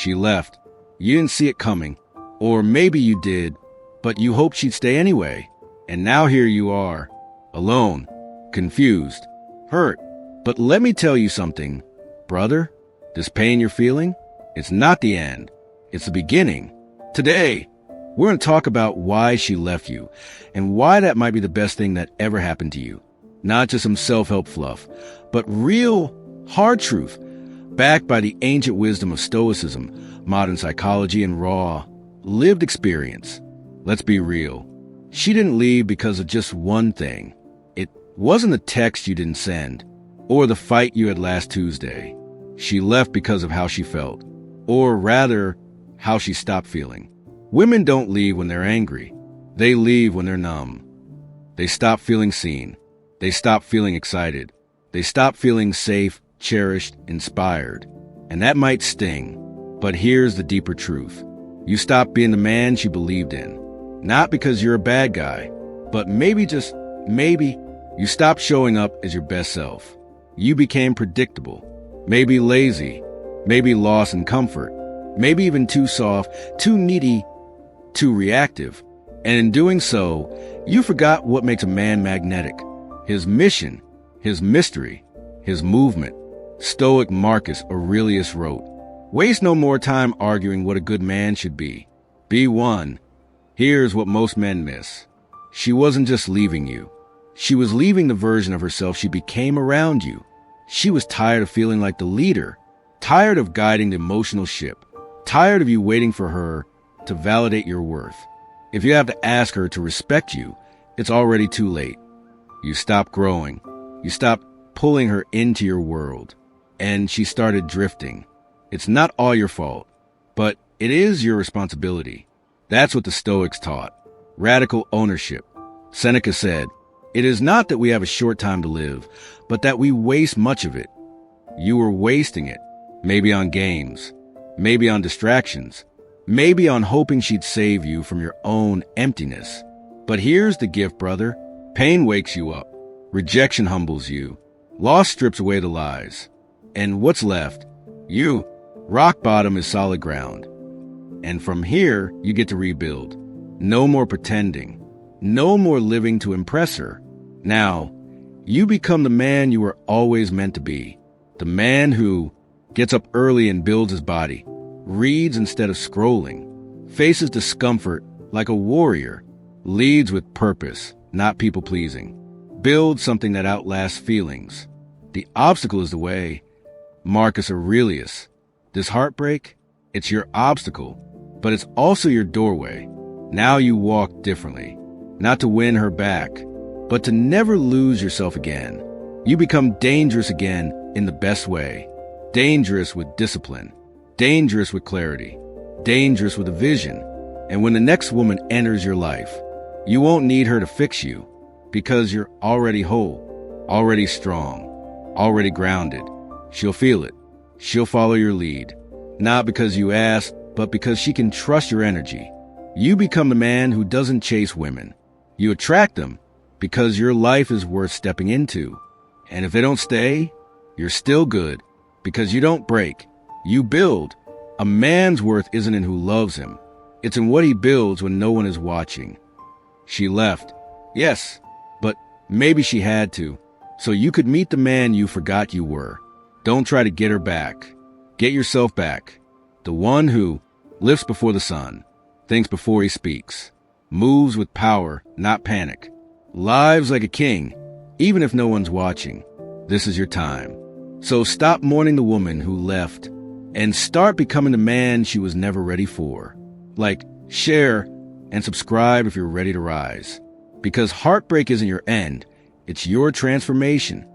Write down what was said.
She left. You didn't see it coming. Or maybe you did, but you hoped she'd stay anyway. And now here you are, alone, confused, hurt. But let me tell you something, brother. This pain you're feeling, it's not the end. It's the beginning. Today, we're going to talk about why she left you and why that might be the best thing that ever happened to you. Not just some self-help fluff, but real, hard truth, backed by the ancient wisdom of Stoicism, modern psychology, and raw, lived experience. Let's be real. She didn't leave because of just one thing. It wasn't the text you didn't send, or the fight you had last Tuesday. She left because of how she felt, or rather, how she stopped feeling. Women don't leave when they're angry. They leave when they're numb. They stop feeling seen. They stop feeling excited. They stop feeling safe, cherished, inspired. And that might sting, but here's the deeper truth. You stop being the man she believed in. Not because you're a bad guy, but maybe, just maybe, you stopped showing up as your best self. You became predictable, maybe lazy, maybe lost in comfort, maybe even too soft, too needy, too reactive. And in doing so, you forgot what makes a man magnetic. His mission, his mystery, his movement. Stoic Marcus Aurelius wrote, "Waste no more time arguing what a good man should be. Be one." Here's what most men miss. She wasn't just leaving you. She was leaving the version of herself she became around you. She was tired of feeling like the leader, tired of guiding the emotional ship, tired of you waiting for her to validate your worth. If you have to ask her to respect you, it's already too late. You stopped growing. You stopped pulling her into your world. And she started drifting. It's not all your fault, but it is your responsibility. That's what the Stoics taught. Radical ownership. Seneca said, "It is not that we have a short time to live, but that we waste much of it." You were wasting it. Maybe on games. Maybe on distractions. Maybe on hoping she'd save you from your own emptiness. But here's the gift, brother. Pain wakes you up. Rejection humbles you. Loss strips away the lies. And what's left? You. Rock bottom is solid ground. And from here, you get to rebuild. No more pretending. No more living to impress her. Now, you become the man you were always meant to be. The man who gets up early and builds his body, reads instead of scrolling, faces discomfort like a warrior, leads with purpose, not people-pleasing, builds something that outlasts feelings. The obstacle is the way. Marcus Aurelius. This heartbreak, it's your obstacle, but it's also your doorway. Now you walk differently, not to win her back, but to never lose yourself again. You become dangerous again in the best way. Dangerous with discipline, dangerous with clarity, dangerous with a vision. And when the next woman enters your life, you won't need her to fix you because you're already whole, already strong, already grounded. She'll feel it. She'll follow your lead, not because you asked, but because she can trust your energy. You become the man who doesn't chase women. You attract them because your life is worth stepping into. And if they don't stay, you're still good because you don't break. You build. A man's worth isn't in who loves him. It's in what he builds when no one is watching. She left. Yes, but maybe she had to, so you could meet the man you forgot you were. Don't try to get her back. Get yourself back. The one who lifts before the sun, thinks before he speaks, moves with power, not panic, lives like a king, even if no one's watching. This is your time. So stop mourning the woman who left and start becoming the man she was never ready for. Like, share, and subscribe if you're ready to rise. Because heartbreak isn't your end, it's your transformation.